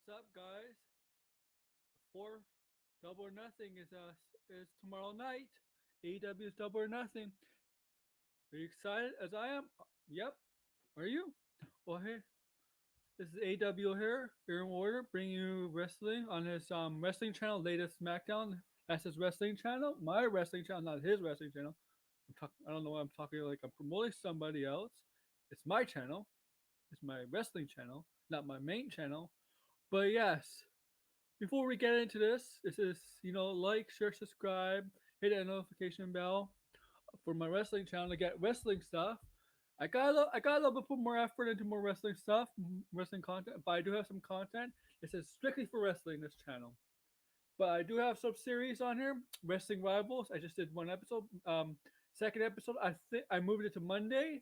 up, guys? Fourth Double or Nothing is tomorrow night. AEW's Double or Nothing. Are you excited as I am? Yep. Are you? Well, hey, this is AEW here in order, bringing you wrestling on his wrestling channel, latest Smackdown. That's his wrestling channel, my wrestling channel, not his wrestling channel. I don't know why I'm talking like I'm promoting somebody else. It's my channel. It's my wrestling channel, not my main channel. But yes, before we get into this is like, share, subscribe, hit that notification bell for my wrestling channel to get wrestling stuff. I got a little bit more effort into more wrestling stuff, wrestling content, but I do have some content. This is strictly for wrestling. This channel, but I do have some series on here. Wrestling Rivals. I just did one episode. Second episode, I think I moved it to Monday.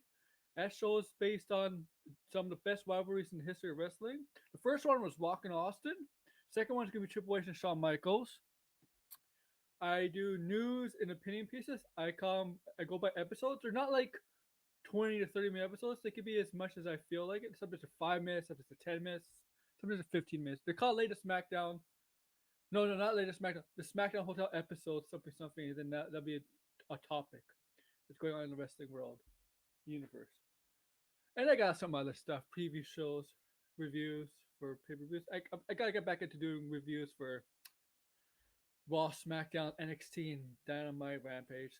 That show is based on some of the best rivalries in the history of wrestling. The first one was Rock and Austin. Second one's gonna be Triple H and Shawn Michaels. I do news and opinion pieces. I go by episodes. They're not like 20 to 30 minute episodes. They could be as much as I feel like it. Sometimes they're 5 minutes, sometimes they're 10 minutes, sometimes they're 15 minutes. They're called latest SmackDown. No, not latest SmackDown. The SmackDown Hotel episode, something. And then that'll be a topic that's going on in the wrestling world, universe. And I got some other stuff, preview shows, reviews for pay per views. I gotta get back into doing reviews for Raw, SmackDown, NXT, and Dynamite, Rampage.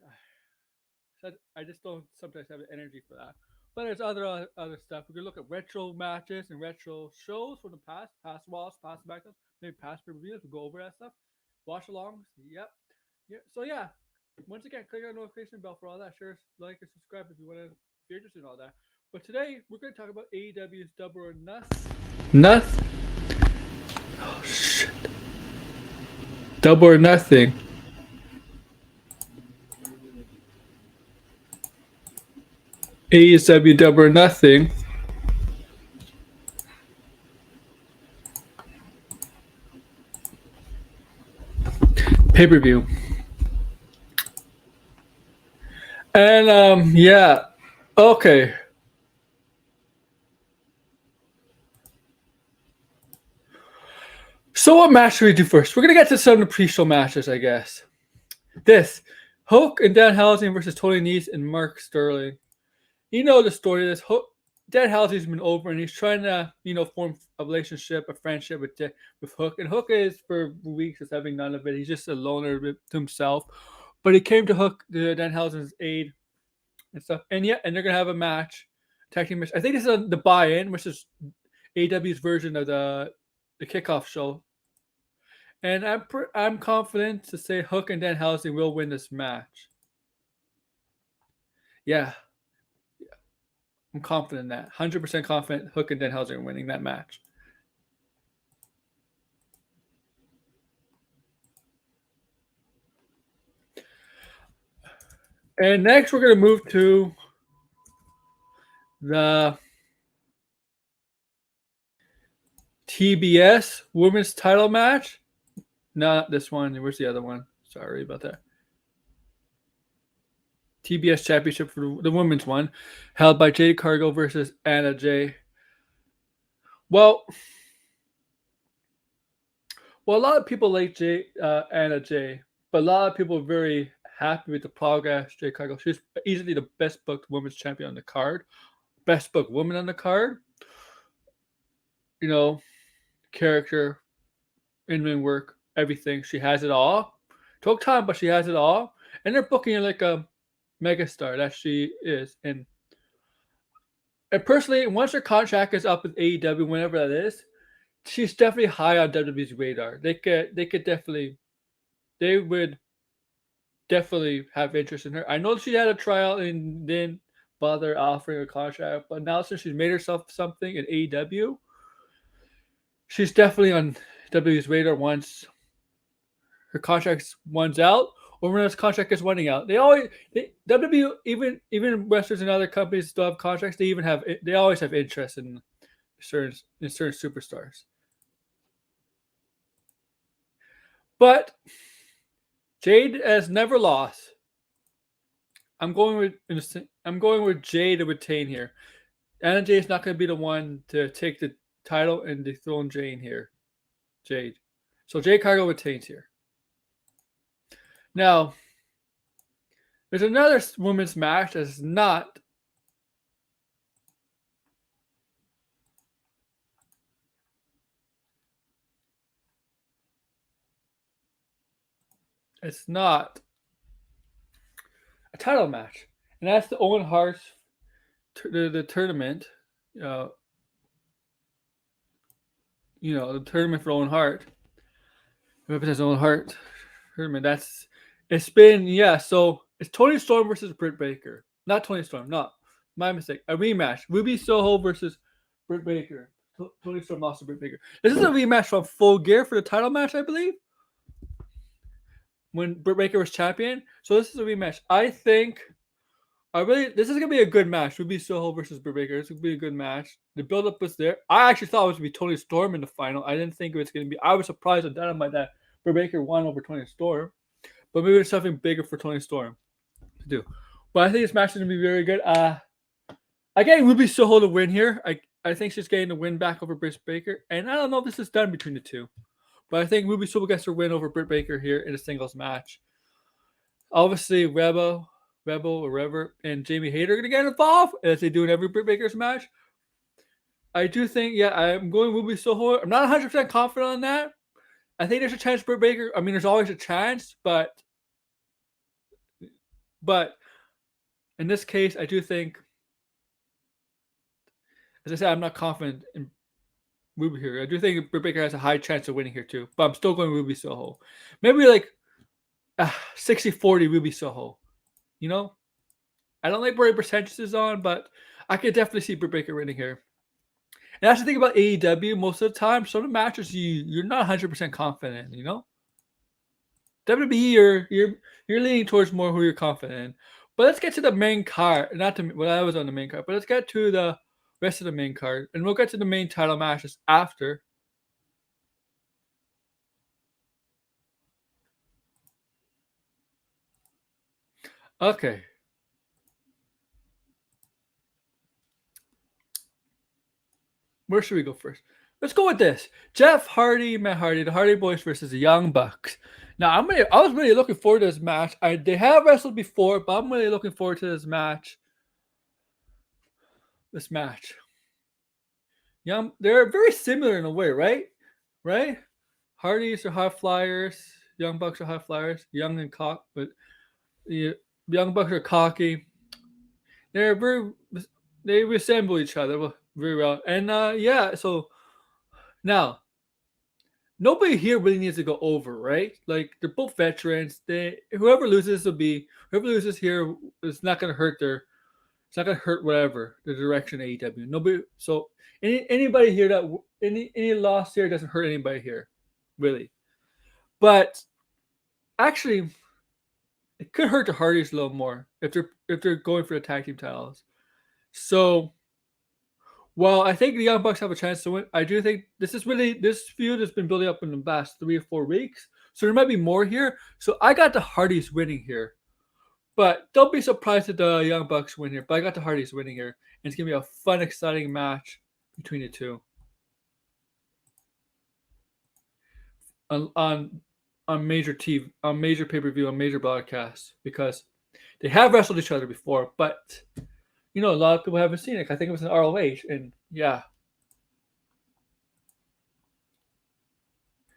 I just don't sometimes have the energy for that. But there's other stuff. We can look at retro matches and retro shows from the past Raws, past SmackDowns, maybe past pay per views. We'll go over that stuff. Watch alongs. Yep. Yeah. So yeah. Once again, click on the notification bell for all that. Share, like, and subscribe if you want to. If you're interested in all that. But today we're going to talk about AEW's Double or Nothing. Nothing. Oh shit. Double or Nothing. AEW Double or Nothing. Pay-per-view. And yeah. Okay. So what match should we do first? We're gonna get to some of the pre-show matches, I guess. This Hook and Danhausen versus Tony Nese and Mark Sterling. You know the story of this. Danhausen's been over and he's trying to, form a relationship, a friendship with Hook. And Hook is for weeks just having none of it. He's just a loner to himself. But he came to Danhausen's aid and stuff. And they're gonna have a match, tag team match. I think this is the buy-in, which is AW's version of the kickoff show. And I'm confident to say Hook and Danhausen will win this match. Yeah. I'm confident in that. 100% confident Hook and Danhausen are winning that match. And next we're going to move to the TBS Women's Title match. Not this one. Where's the other one? Sorry about that. TBS Championship for the women's one, held by Jade Cargill versus Anna Jay. Well, a lot of people like Anna Jay, but a lot of people are very happy with the progress Jade Cargill. She's easily the best booked women's champion on the card, best booked woman on the card. Character, in-ring work, everything. She has it all. Took time, but she has it all. And they're booking her like a megastar that she is. And personally, once her contract is up with AEW, whenever that is, she's definitely high on WWE's radar. They would definitely have interest in her. I know she had a tryout and didn't bother offering a contract, but now since she's made herself something in AEW, she's definitely on WWE's radar once her contract runs out or when her contract is running out. WWE, even wrestlers and other companies still have contracts. They always have interest in certain superstars. But Jade has never lost. I'm going with Jade to retain here. Anna Jay is not going to be the one to take the title and dethrone Jane here. Jade. So Jade Cargill retains here. Now, there's another women's match that's not. It's not a title match, and that's the Owen Hart the tournament. Uh, the tournament for Owen Hart. Represents Owen Hart tournament. It's been So it's Tony Storm versus Britt Baker. Not Tony Storm. Not my mistake. A rematch. Ruby Soho versus Britt Baker. Tony Storm lost to Britt Baker. This is a rematch from Full Gear for the title match, I believe, when Britt Baker was champion. So this is a rematch. I think. This is gonna be a good match. Ruby Soho versus Britt Baker. This would be a good match. The build-up was there. I actually thought it was gonna be Tony Storm in the final. I didn't think it was gonna be. I was surprised on Dynamite that Britt Baker won over Tony Storm, but maybe there's something bigger for Tony Storm to do. But I think this match is gonna be very good. Again, Ruby Soho to win here. I think she's getting the win back over Britt Baker, and I don't know if this is done between the two, but I think Ruby Soho gets her win over Britt Baker here in a singles match. Obviously, Rebel or Rever and Jamie Hayter are going to get involved as they do in every Britt Baker's match. I do think, I'm going Ruby Soho. I'm not 100% confident on that. I think there's a chance Britt Baker. I mean, there's always a chance, but in this case, I do think, as I said, I'm not confident in Ruby here. I do think Britt Baker has a high chance of winning here too, but I'm still going Ruby Soho. Maybe like 60-40 Ruby Soho. I don't like where percentages on, but I could definitely see Britt Baker winning here. And that's the thing about AEW. Most of the time, some of the matches you're not 100% confident in. WWE, you're leaning towards more who you're confident in. But let's get to the main card. I was on the main card, but let's get to the rest of the main card, and we'll get to the main title matches after. Okay. Where should we go first? Let's go with this. Jeff Hardy, Matt Hardy, the Hardy Boys versus the Young Bucks. Now, I was really looking forward to this match. They have wrestled before, but I'm really looking forward to this match. They're very similar in a way, right? Right? Hardys are high flyers. Young Bucks are high flyers. Young and cock, but the Young Bucks are cocky. They resemble each other very well. And so now nobody here really needs to go over, right? Like, they're both veterans. Whoever loses here is not gonna hurt it's not gonna hurt the direction of AEW. Nobody. So anybody here any loss here doesn't hurt anybody here, really. But actually, it could hurt the Hardys a little more if they're going for the tag team titles. So, while I think the Young Bucks have a chance to win, I do think this feud has been building up in the last 3 or 4 weeks. So there might be more here. So I got the Hardys winning here. But don't be surprised if the Young Bucks win here. But I got the Hardys winning here. And it's going to be a fun, exciting match between the two. On major TV, on major pay-per-view, on major broadcasts. Because they have wrestled each other before. But, a lot of people haven't seen it. I think it was in ROH. And, yeah.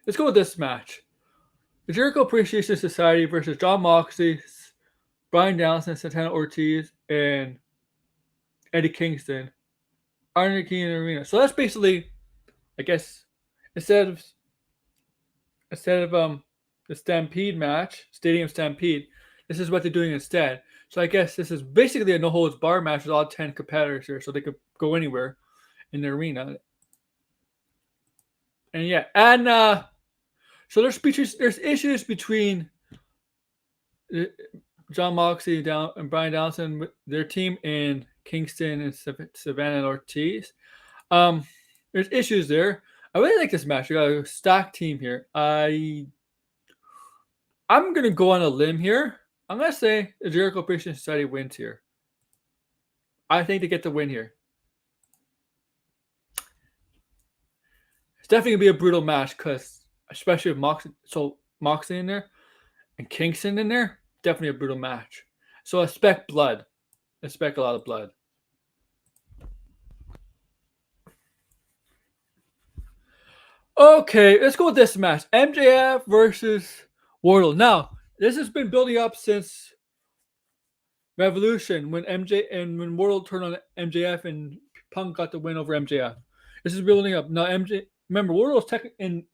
Let's go with this match. The Jericho Appreciation Society versus John Moxey, Brian Danielson, Santana Ortiz, and Eddie Kingston are in the King Arena. So that's basically, I guess, instead of the Stampede match, Stadium Stampede, this is what they're doing instead. So I guess this is basically a no holds bar match with all 10 competitors here, so they could go anywhere in the arena. And so there's issues between John Moxley and Brian Danielson, their team, and Kingston and Savannah Ortiz. There's issues there. I really like this match. We got a stacked team here. I'm gonna go on a limb here. I'm gonna say the Jericho Appreciation Society wins here. I think they get the win here. definitely gonna be a brutal match because especially with Moxley in there and Kingston in there, definitely a brutal match. So expect blood. Expect a lot of blood. Okay, let's go with this match. MJF versus Wardlow. Now, this has been building up since Revolution when when Wardlow turned on MJF and Punk got the win over MJF. This is building up. Now MJ remember Wardlow's in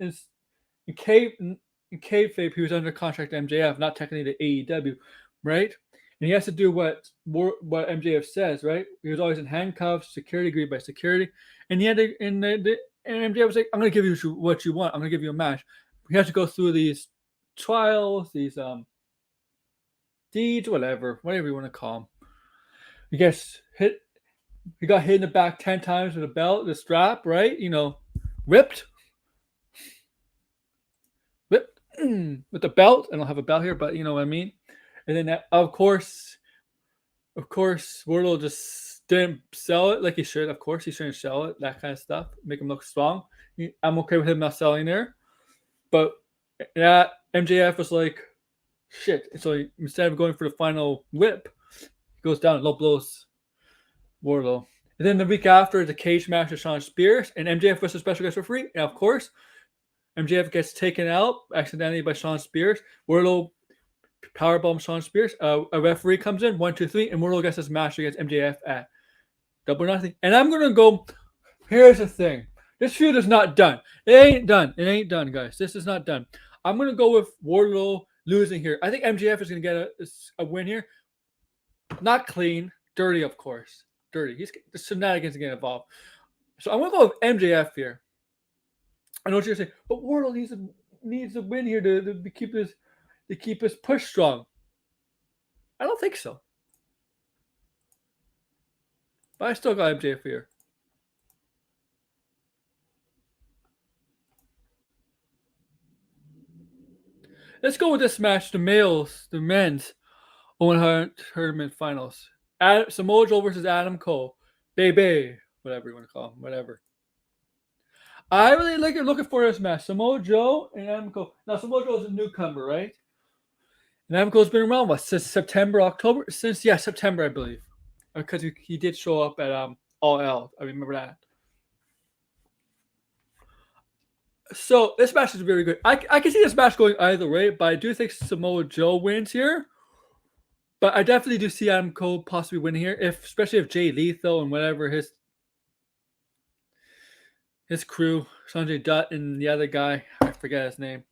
cave in kayfabe he was under contract to MJF, not technically to AEW, right? And he has to do what MJF says, right? He was always in handcuffs, security agreed by security, and he had to and MJF was like, "I'm gonna give you what you want. I'm gonna give you a match." He has to go through these trials, these deeds, whatever you want to call them. He gets hit. He got hit in the back 10 times with a belt, the strap, right? Whipped with the belt. I don't have a belt here, but you know what I mean. And then of course, Wardlow just didn't sell it like he should. Of course, he shouldn't sell it. That kind of stuff, make him look strong. I'm okay with him not selling there, but yeah, MJF was like, shit. So instead of going for the final whip, he goes down and low blows Wardlow. And then the week after, the cage match with Shawn Spears and MJF was a special guest referee. And of course, MJF gets taken out accidentally by Shawn Spears. Wardlow powerbomb Shawn Spears. A referee comes in, 1, 2, 3, and Wardlow gets his match against MJF at Double or Nothing. And I'm gonna go. Here's the thing: this feud is not done. It ain't done. It ain't done, guys. This is not done. I'm gonna go with Wardlow losing here. I think MJF is gonna get a win here. Not clean, dirty, of course. Dirty. The shenanigans are getting involved. So I'm gonna go with MJF here. I know what you're saying, but Wardlow needs a win here to keep his push strong. I don't think so. But I still got MJF here. Let's go with this match, the men's Owen Tournament Finals. Samoa Joe versus Adam Cole. Baby. Whatever you want to call him. Whatever. I really looking for this match. Samoa Joe and Adam Cole. Now, Samoa Joe is a newcomer, right? And Adam Cole's been around, since September, October? September, I believe. Because he did show up at All Out. I remember that. So, this match is very good. I can see this match going either way, but I do think Samoa Joe wins here. But I definitely do see Adam Cole possibly winning here, especially if Jay Lethal and whatever his crew, Sanjay Dutt and the other guy, I forget his name,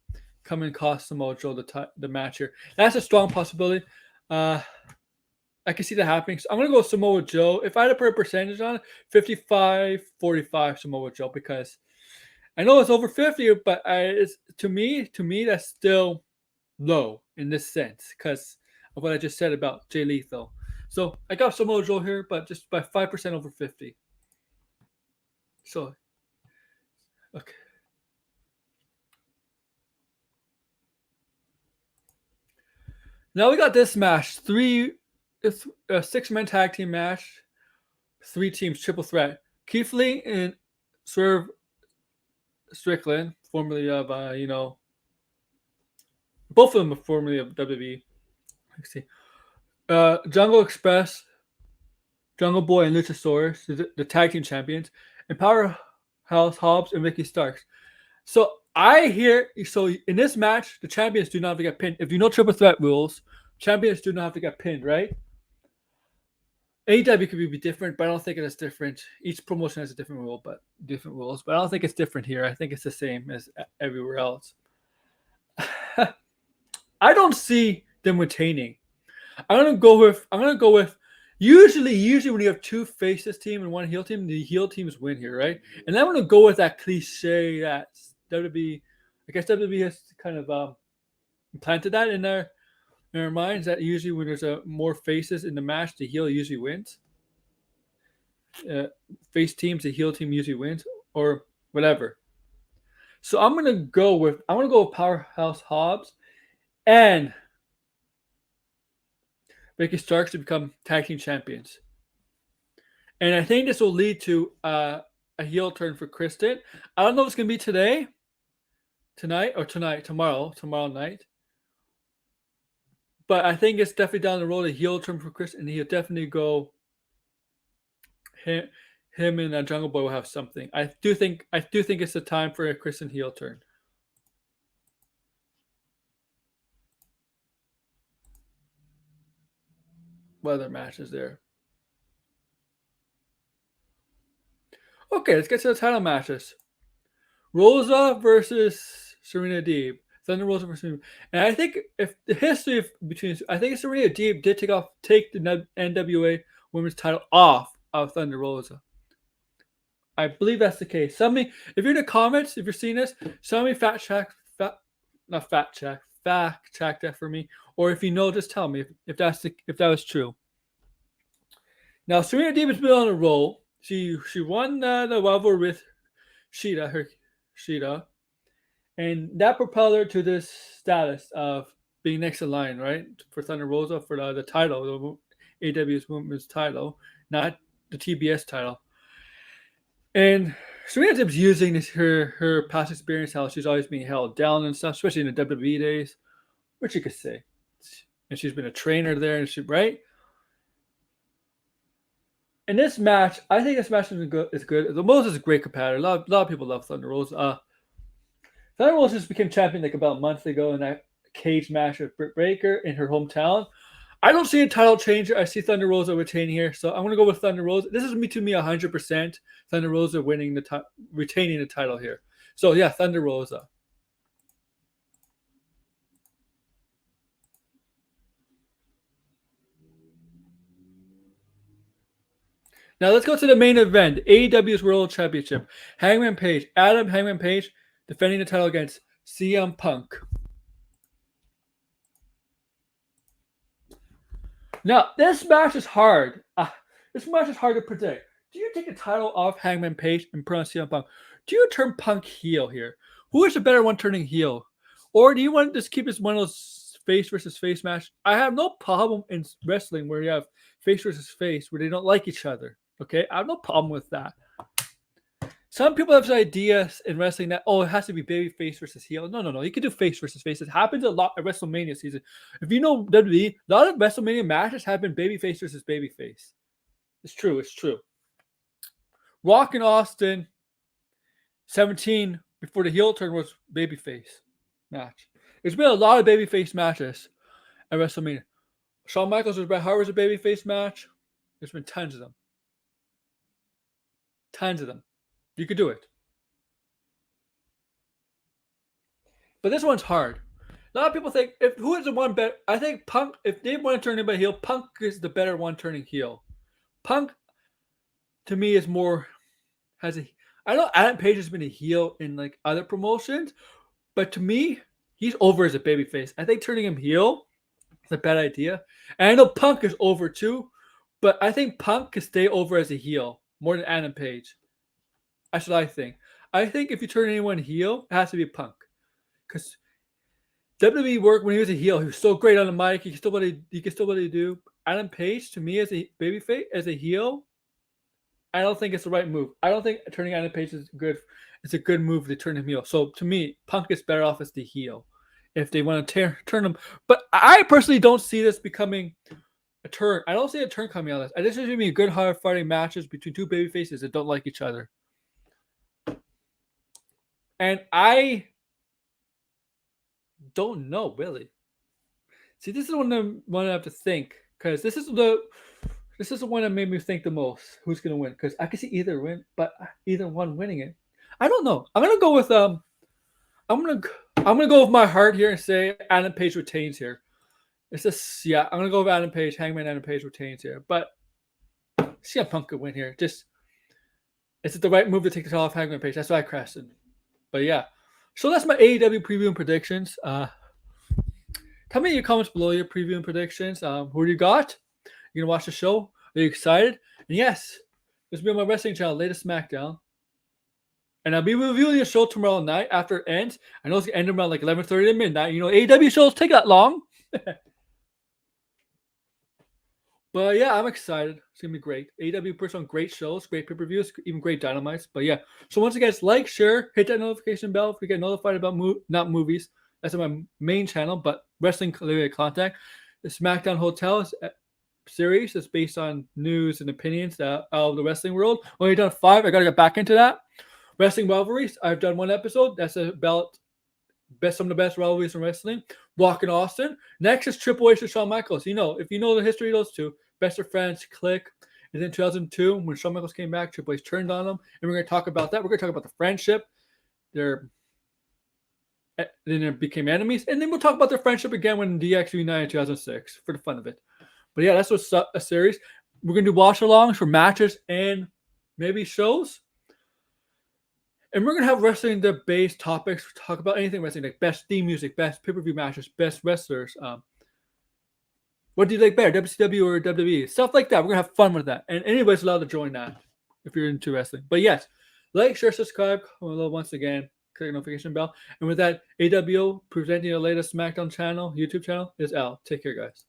come and cost Samoa Joe the match here. That's a strong possibility. I can see that happening. So I'm going to go with Samoa Joe. If I had to put a percentage on it, 55-45 Samoa Joe, because I know it's over 50, but to me, that's still low in this sense because of what I just said about Jay Lethal. So I got Samoa Joe here, but just by 5% over 50. So, okay. Now we got this match. It's a 6-man tag team match. 3 teams, triple threat. Keith Lee and Swerve Strickland, formerly of, both of them are formerly of WWE. Let's see. Jungle Express, Jungle Boy, and Luchasaurus, the tag team champions, and Powerhouse Hobbs and Ricky Starks. So in this match, the champions do not have to get pinned. If you know triple threat rules, champions do not have to get pinned, right? AEW could be different, but I don't think it is different. Each promotion has a different rule, but different rules. But I don't think it's different here. I think it's the same as everywhere else. I don't see them retaining. I'm gonna go with usually when you have 2 faces team and 1 heel team, the heel teams win here, right? And I'm gonna go with that cliche that WWE, I guess WWE has kind of implanted that in their minds that usually when there's more faces in the match, the heel usually wins. Face teams, the heel team usually wins, or whatever. So I'm gonna go with Powerhouse Hobbs and Ricky Starks to become tag team champions. And I think this will lead to a heel turn for Kristen. I don't know if it's gonna be tomorrow night. But I think it's definitely down the road a heel turn for Kristen, and he'll definitely go. Him and Jungle Boy will have something. I do think it's the time for a Kristen heel turn. What other matches there? Okay, let's get to the title matches. Rosa versus Serena Deeb. Thunder Rosa versus Serena. And I think if the history between, I think Serena Deeb did take the NWA Women's title off of Thunder Rosa. I believe that's the case. If you're in the comments, if you're seeing this, somebody fact check that for me, or if you know, just tell me if that was true. Now Serena Deeb has been on a roll. She won the rivalry with Sheeta, and that propelled her to this status of being next in line, right, for Thunder Rosa for the title, the AEW's Women's title, not the TBS title. And Serena Deeb's using her past experience, how she's always being held down and stuff, especially in the WWE days, which you could say. And she's been a trainer there, and right. In this match, I think this match is good. The Moses is a great competitor. A lot of people love Thunder Rosa. Thunder Rosa just became champion like about a month ago in that cage match with Britt Baker in her hometown. I don't see a title change. I see Thunder Rosa retaining here, so I'm going to go with Thunder Rosa. This is to me 100% Thunder Rosa retaining the title here. So yeah, Thunder Rosa. Now let's go to the main event, AEW's World Championship. Hangman Page, Hangman Page, defending the title against CM Punk. Now, this match is hard. This match is hard to predict. Do you take the title off Hangman Page and put on CM Punk? Do you turn Punk heel here? Who is the better one turning heel? Or do you want to just keep this one of those face versus face match? I have no problem in wrestling where you have face versus face where they don't like each other. Okay? I have no problem with that. Some people have ideas in wrestling that, it has to be baby face versus heel. No. You can do face versus face. It happens a lot at WrestleMania season. If you know WWE, a lot of WrestleMania matches have been baby face versus baby face. It's true. Rock and Austin 17 before the heel turn was baby face match. There's been a lot of baby face matches at WrestleMania. Shawn Michaels versus Bret Hart was a baby face match. There's been tons of them. You could do it. But this one's hard. A lot of people think, who is the one better? I think Punk, if they want to turn anybody heel, Punk is the better one turning heel. Punk, to me, is more, I know Adam Page has been a heel in like other promotions, but to me, he's over as a babyface. I think turning him heel is a bad idea. And I know Punk is over too, but I think Punk can stay over as a heel more than Adam Page. That's what I think. I think if you turn anyone heel, it has to be Punk. Because WWE worked when he was a heel. He was so great on the mic. He can still do. Adam Page, to me, as a babyface, as a heel, I don't think it's the right move. I don't think turning Adam Page is good. It's a good move to turn him heel. So to me, Punk is better off as the heel if they want to turn him. But I personally don't see this becoming a turn. I don't see a turn coming out of this. I just think it's going to be good hard fighting matches between two baby faces that don't like each other. And I don't know, really. See, this is the one I have to think, because this is the one that made me think the most. Who's gonna win? Because I can see either one winning it. I don't know. I'm gonna go with I'm gonna go with my heart here and say Adam Page retains here. I'm gonna go with Adam Page. Hangman Adam Page retains here, but CM Punk could win here. Is it the right move to take the title off Hangman Page? That's why I crashed it. But yeah, so that's my AEW preview and predictions. Tell me in your comments below your preview and predictions. Who do you got? You gonna watch the show? Are you excited? And yes, this will be on my wrestling channel, latest Smackdown. And I'll be reviewing the show tomorrow night after it ends. I know it's gonna end around like 11:30 to midnight. You know, AEW shows take that long. But yeah, I'm excited. It's gonna be great. AEW puts on great shows, great pay-per-views, even great dynamites. But yeah, so once again, like, share, hit that notification bell if you get notified about not movies. That's on my main channel, but wrestling related content. The Smackdown Hotel series is based on news and opinions out of the wrestling world. Only done 5. I gotta get back into that. Wrestling rivalries. I've done 1 episode. That's about some of the best rivalries in wrestling. Rock and Austin. Next is Triple H and Shawn Michaels. If you know the history of those two, best of friends, click. And then 2002, when Shawn Michaels came back, Triple H turned on him, and we're going to talk about that. We're going to talk about the friendship. Then they became enemies, and then we'll talk about their friendship again when DX reunited in 2006 for the fun of it. But yeah, that's what's a series. We're going to do watch-alongs for matches and maybe shows. And we're going to have wrestling based topics. Talk about anything wrestling, like best theme music, best pay-per-view matches, best wrestlers. What do you like better, WCW or WWE? Stuff like that. We're going to have fun with that. And anybody's allowed to join that if you're into wrestling. But yes, like, share, subscribe. Once again, click the notification bell. And with that, AEW presenting the latest SmackDown channel, YouTube channel, is Al. Take care, guys.